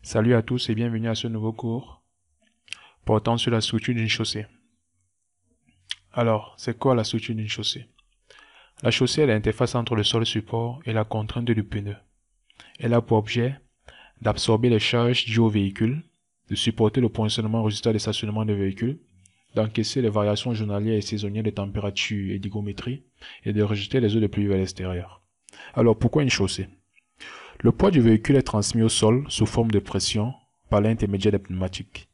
Salut à tous et bienvenue à ce nouveau cours portant sur la structure d'une chaussée. Alors, c'est quoi la structure d'une chaussée? La chaussée est l'interface entre le sol support et la contrainte du pneu. Elle a pour objet d'absorber les charges dues au véhicule, de supporter le poinçonnement résultat des stationnements de véhicules, d'encaisser les variations journalières et saisonnières de température et d'hygrométrie et de rejeter les eaux de pluie vers l'extérieur. Alors, pourquoi une chaussée? Le poids du véhicule est transmis au sol sous forme de pression par l'intermédiaire des pneumatiques.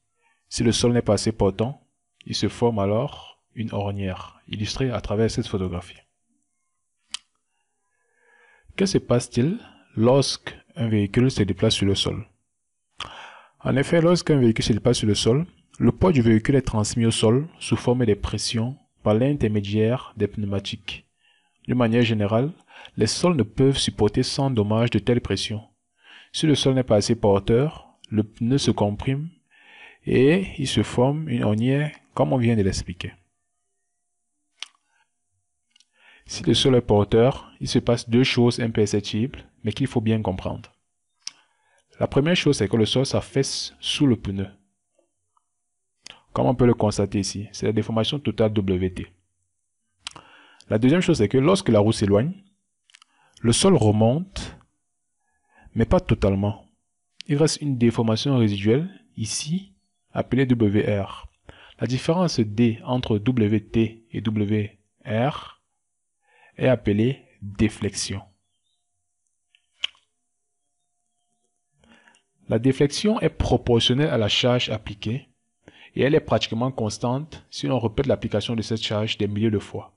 Si le sol n'est pas assez portant, il se forme alors une ornière, illustrée à travers cette photographie. Que se passe-t-il lorsqu'un véhicule se déplace sur le sol? En effet, lorsqu'un véhicule se déplace sur le sol, le poids du véhicule est transmis au sol sous forme de pression par l'intermédiaire des pneumatiques. D'une manière générale, les sols ne peuvent supporter sans dommage de telles pressions. Si le sol n'est pas assez porteur, le pneu se comprime et il se forme une ornière comme on vient de l'expliquer. Si le sol est porteur, il se passe deux choses imperceptibles, mais qu'il faut bien comprendre. La première chose, c'est que le sol s'affaisse sous le pneu. Comme on peut le constater ici, c'est la déformation totale WT. La deuxième chose, c'est que lorsque la roue s'éloigne, le sol remonte, mais pas totalement. Il reste une déformation résiduelle, ici, appelée WR. La différence D entre WT et WR est appelée déflexion. La déflexion est proportionnelle à la charge appliquée et elle est pratiquement constante si l'on répète l'application de cette charge des milliers de fois.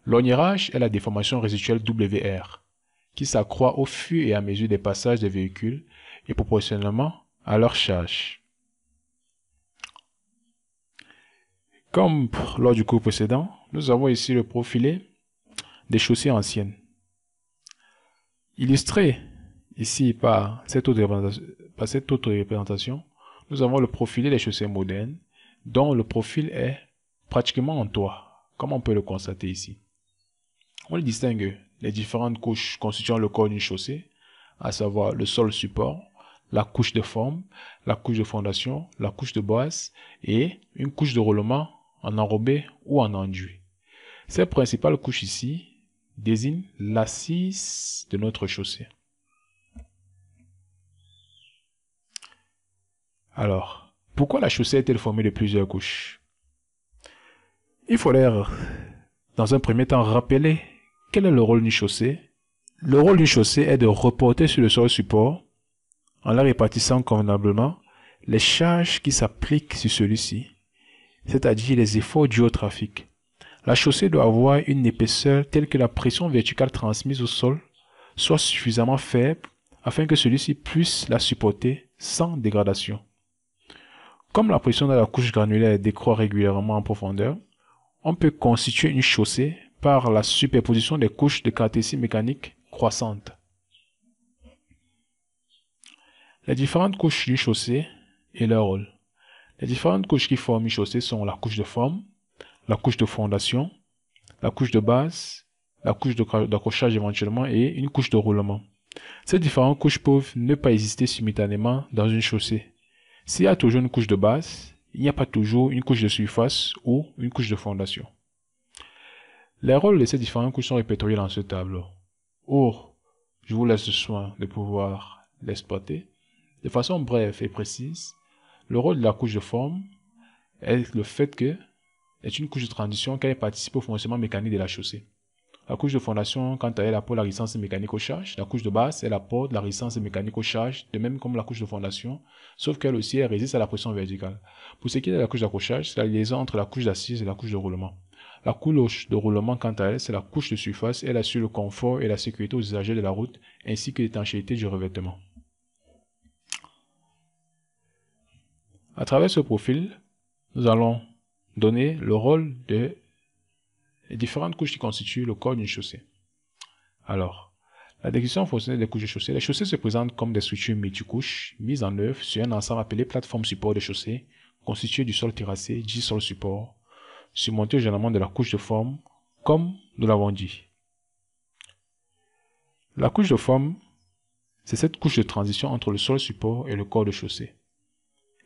L'orniérage est la déformation résiduelle WR qui s'accroît au fur et à mesure des passages des véhicules et proportionnellement à leur charge. Comme lors du cours précédent, nous avons ici le profilé des chaussées anciennes. Illustré ici par cette autre représentation, nous avons le profilé des chaussées modernes, dont le profil est pratiquement en toit, comme on peut le constater ici. On distingue les différentes couches constituant le corps d'une chaussée, à savoir le sol support, la couche de forme, la couche de fondation, la couche de base et une couche de roulement en enrobé ou en enduit. Ces principales couches ici désignent l'assise de notre chaussée. Alors, pourquoi la chaussée est-elle formée de plusieurs couches? Il faudrait, dans un premier temps, rappeler quel est le rôle d'une chaussée. Le rôle d'une chaussée est de reporter sur le sol support, en la répartissant convenablement, les charges qui s'appliquent sur celui-ci, c'est-à-dire les efforts dus au trafic. La chaussée doit avoir une épaisseur telle que la pression verticale transmise au sol soit suffisamment faible afin que celui-ci puisse la supporter sans dégradation. Comme la pression dans la couche granulaire décroît régulièrement en profondeur, on peut constituer une chaussée par la superposition des couches de caractéristiques mécaniques croissantes. Les différentes couches d'une chaussée et leur rôle. Les différentes couches qui forment une chaussée sont la couche de forme, la couche de fondation, la couche de base, la couche d'accrochage éventuellement et une couche de roulement. Ces différentes couches peuvent ne pas exister simultanément dans une chaussée. S'il y a toujours une couche de base, il n'y a pas toujours une couche de surface ou une couche de fondation. Les rôles de ces différentes couches sont répertoriés dans ce tableau. Or, je vous laisse le soin de pouvoir l'exploiter. De façon brève et précise, le rôle de la couche de forme est le fait que est une couche de transition qui participe au fonctionnement mécanique de la chaussée. La couche de fondation, quant à elle, apporte la résistance mécanique aux charges. La couche de base, elle apporte la résistance mécanique aux charges, de même comme la couche de fondation, sauf qu'elle aussi, elle résiste à la pression verticale. Pour ce qui est de la couche d'accrochage, c'est la liaison entre la couche d'assise et la couche de roulement. La couche de roulement, quant à elle, c'est la couche de surface. Elle assure le confort et la sécurité aux usagers de la route, ainsi que l'étanchéité du revêtement. À travers ce profil, nous allons donner le rôle des différentes couches qui constituent le corps d'une chaussée. Alors, la description fonctionnelle des couches de chaussée. Les chaussées se présentent comme des structures multicouches mises en œuvre sur un ensemble appelé plateforme support de chaussée, constituée du sol terrassé, dit sol support, surmonté généralement de la couche de forme, comme nous l'avons dit. La couche de forme, c'est cette couche de transition entre le sol support et le corps de chaussée.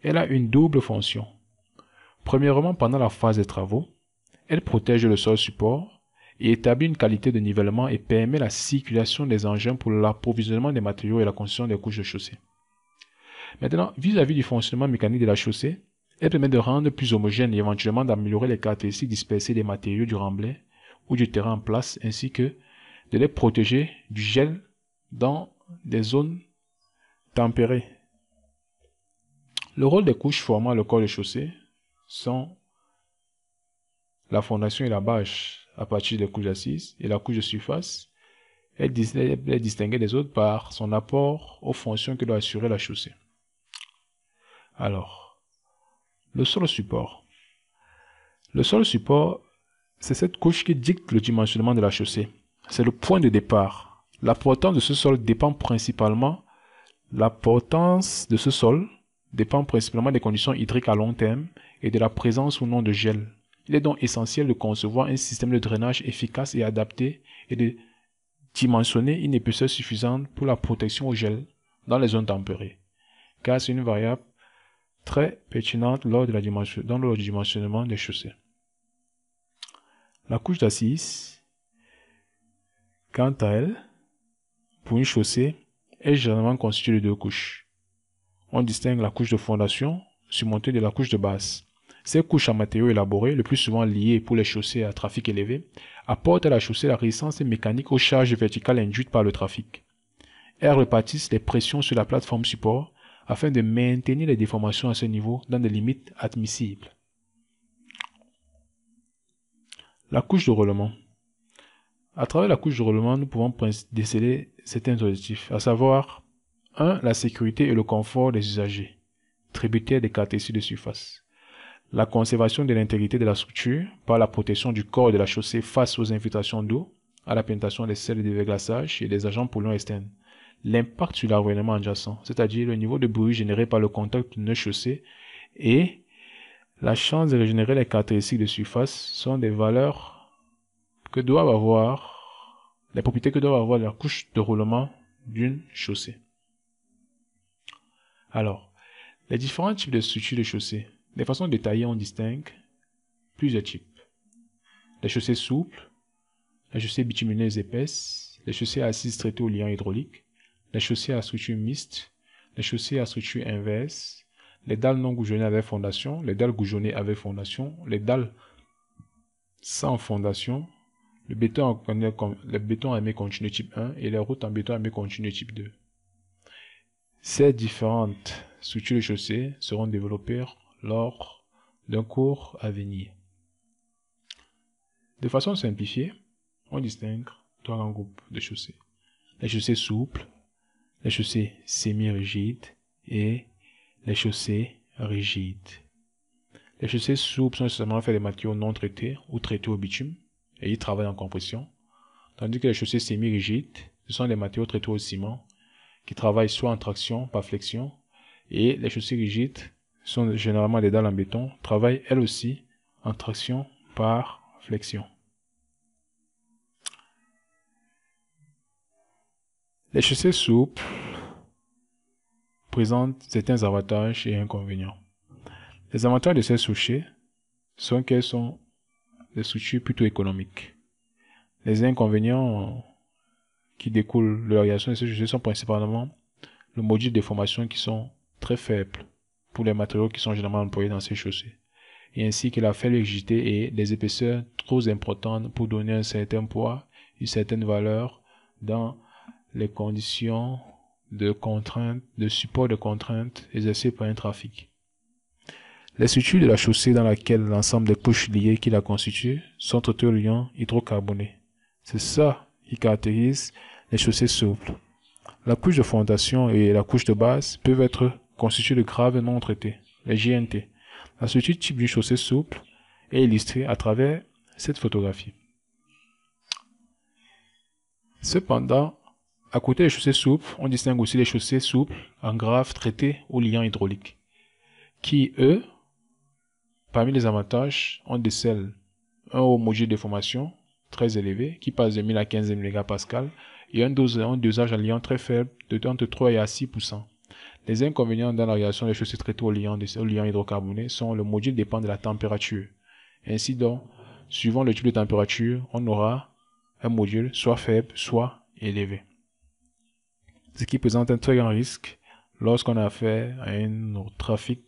Elle a une double fonction. Premièrement, pendant la phase des travaux, elle protège le sol support et établit une qualité de nivellement et permet la circulation des engins pour l'approvisionnement des matériaux et la construction des couches de chaussée. Maintenant, vis-à-vis du fonctionnement mécanique de la chaussée, elle permet de rendre plus homogène et éventuellement d'améliorer les caractéristiques dispersées des matériaux du remblai ou du terrain en place, ainsi que de les protéger du gel dans des zones tempérées. Le rôle des couches formant le corps de chaussée sont la fondation et la bâche à partir des couches d'assises et la couche de surface. Elle est distinguée des autres par son apport aux fonctions que doit assurer la chaussée. Alors, le sol support. Le sol support, c'est cette couche qui dicte le dimensionnement de la chaussée. C'est le point de départ. L'importance de ce sol dépend principalement des conditions hydriques à long terme et de la présence ou non de gel. Il est donc essentiel de concevoir un système de drainage efficace et adapté et de dimensionner une épaisseur suffisante pour la protection au gel dans les zones tempérées, car c'est une variable très pertinente dans le dimensionnement des chaussées. La couche d'assises, quant à elle, pour une chaussée, est généralement constituée de deux couches. On distingue la couche de fondation surmontée de la couche de base. Ces couches à matériaux élaborés, le plus souvent liées pour les chaussées à trafic élevé, apportent à la chaussée la résistance mécanique aux charges verticales induites par le trafic. Elles répartissent les pressions sur la plateforme support afin de maintenir les déformations à ce niveau dans des limites admissibles. La couche de roulement. À travers la couche de roulement, nous pouvons déceler certains objectifs, à savoir 1. La sécurité et le confort des usagers, tributaires des caractéristiques de surface. La conservation de l'intégrité de la structure par la protection du corps de la chaussée face aux infiltrations d'eau, à la pénétration des sels de déglaçage et des agents polluants externes. L'impact sur l'environnement adjacent, c'est-à-dire le niveau de bruit généré par le contact d'une chaussée et la chance de régénérer les caractéristiques de surface sont des valeurs les propriétés que doivent avoir la couche de roulement d'une chaussée. Alors, les différents types de structures de chaussée. De façon détaillée, on distingue plusieurs types. Les chaussées souples, les chaussées bitumineuses épaisses, les chaussées assises traitées au liant hydraulique, les chaussées à structure mixte, les chaussées à structure inverse, les dalles non goujonnées avec fondation, les dalles goujonnées avec fondation, les dalles sans fondation, le béton armé continu type 1 et les routes en béton armé continu type 2. Ces différentes structures de chaussée seront développées lors d'un cours à venir. De façon simplifiée, on distingue trois grands groupes de chaussées. Les chaussées souples, les chaussées semi-rigides et les chaussées rigides. Les chaussées souples sont essentiellement faites des matériaux non traités ou traités au bitume et ils travaillent en compression, tandis que les chaussées semi-rigides, ce sont des matériaux traités au ciment qui travaillent soit en traction par flexion, et les chaussées rigides sont généralement des dalles en béton, travaillent elles aussi en traction par flexion. Les chaussées souples présentent certains avantages et inconvénients. Les avantages de ces chaussées sont qu'elles sont des structures plutôt économiques. Les inconvénients qui découlent de la réalisation de ces chaussées sont principalement le module de déformation qui sont très faibles pour les matériaux qui sont généralement employés dans ces chaussées, et ainsi que la faible rigidité et des épaisseurs trop importantes pour donner un certain poids, une certaine valeur dans les conditions de contrainte, de support de contraintes exercées par un trafic. Les structures de la chaussée dans laquelle l'ensemble des couches liées qui la constituent sont traitées au liant hydrocarboné. C'est ça qui caractérise les chaussées souples. La couche de fondation et la couche de base peuvent être constituées de graves non traités, les GNT. La structure type d'une chaussée souple est illustrée à travers cette photographie. Cependant, à côté des chaussées souples, on distingue aussi les chaussées souples en graves traitées au liant hydraulique, qui, eux, parmi les avantages, on décèle un haut module de déformation, très élevé, qui passe de 1000 à 15 000 mégapascales, et un dosage en liant très faible de entre 3 et à 6%. Les inconvénients dans la réalisation des chaussées traitées au liant hydrocarboné sont le module dépend de la température. Ainsi donc, suivant le type de température, on aura un module soit faible, soit élevé. Ce qui présente un très grand risque lorsqu'on a affaire à un trafic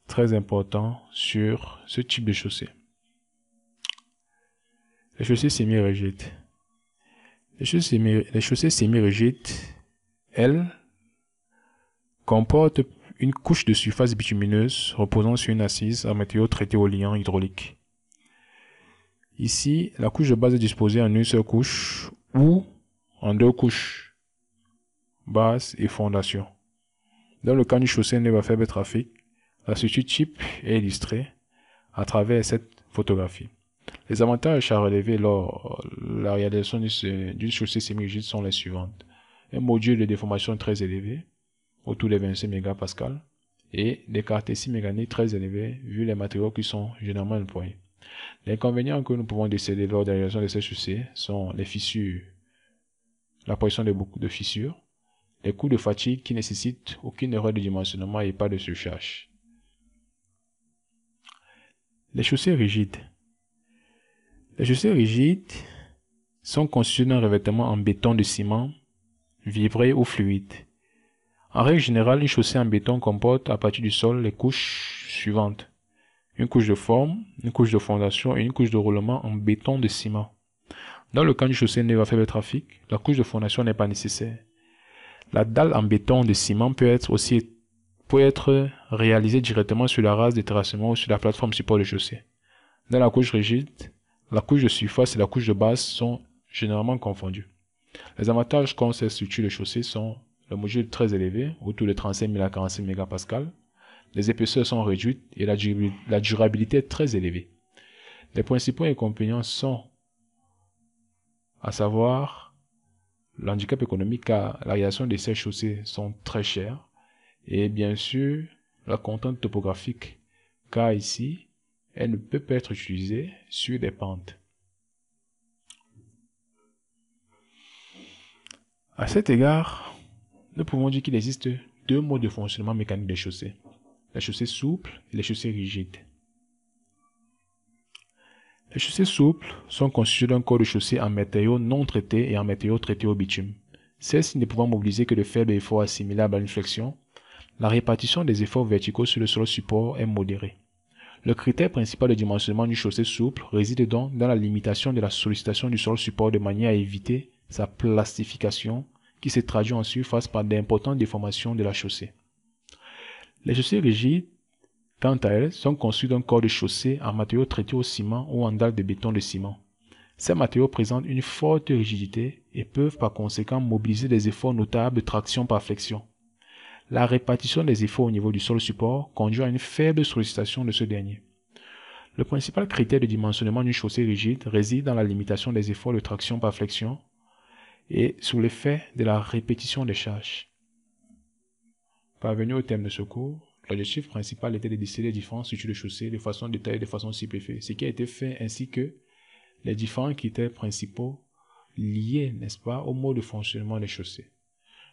très important sur ce type de chaussée. Les chaussées semi-rigides. Les chaussées semi-rigides, elles, comportent une couche de surface bitumineuse reposant sur une assise en matériau traité au liant hydraulique. Ici, la couche de base est disposée en une seule couche ou en deux couches, base et fondation. Dans le cas d'une chaussée neuve à faible trafic, la structure type est illustrée à travers cette photographie. Les avantages à relever lors de la réalisation d'une chaussée semi-rigide sont les suivantes. Un module de déformation très élevé, autour des 25 mégapascales, et des caractéristiques mécaniques très élevées vu les matériaux qui sont généralement employés. Les inconvénients que nous pouvons déceler lors de la réalisation de ces chaussées sont les fissures, l'apparition de beaucoup de fissures, les coups de fatigue qui nécessitent aucune erreur de dimensionnement et pas de surcharge. Les chaussées rigides. Les chaussées rigides sont constituées d'un revêtement en béton de ciment, vibré ou fluide. En règle générale, une chaussée en béton comporte à partir du sol les couches suivantes. Une couche de forme, une couche de fondation et une couche de roulement en béton de ciment. Dans le cas d'une chaussée neuve à faible trafic, la couche de fondation n'est pas nécessaire. La dalle en béton de ciment peut être réalisée directement sur la race de terrassement ou sur la plateforme support de chaussée. Dans la couche rigide, la couche de surface et la couche de base sont généralement confondues. Les avantages qu'ont ces structures de chaussée sont le module très élevé, autour de 35 000 à 45 mégapascales. Les épaisseurs sont réduites et la durabilité est très élevée. Les principaux inconvénients sont, à savoir, l'handicap économique car la réalisation de ces chaussées sont très chères et bien sûr la contrainte topographique car ici, elle ne peut pas être utilisée sur des pentes. À cet égard, nous pouvons dire qu'il existe deux modes de fonctionnement mécanique des chaussées. Les chaussées souples et les chaussées rigides. Les chaussées souples sont constituées d'un corps de chaussée en matériaux non traités et en matériaux traités au bitume. Celles-ci ne pouvant mobiliser que de faibles efforts assimilables à une flexion, la répartition des efforts verticaux sur le sol support est modérée. Le critère principal de dimensionnement d'une chaussée souple réside donc dans la limitation de la sollicitation du sol support de manière à éviter sa plastification qui se traduit en surface par d'importantes déformations de la chaussée. Les chaussées rigides, quant à elles, sont conçues d'un corps de chaussée en matériaux traités au ciment ou en dalles de béton de ciment. Ces matériaux présentent une forte rigidité et peuvent par conséquent mobiliser des efforts notables de traction par flexion. La répartition des efforts au niveau du sol support conduit à une faible sollicitation de ce dernier. Le principal critère de dimensionnement d'une chaussée rigide réside dans la limitation des efforts de traction par flexion et sur l'effet de la répétition des charges. Parvenu au terme de ce cours, l'objectif principal était de déceler les différentes structures de chaussée de façon détaillée et de façon simplifiée, ce qui a été fait ainsi que les différents critères principaux liés, n'est-ce pas, au mode de fonctionnement des chaussées.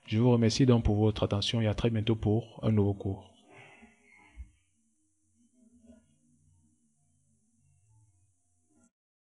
Je vous remercie donc pour votre attention et à très bientôt pour un nouveau cours.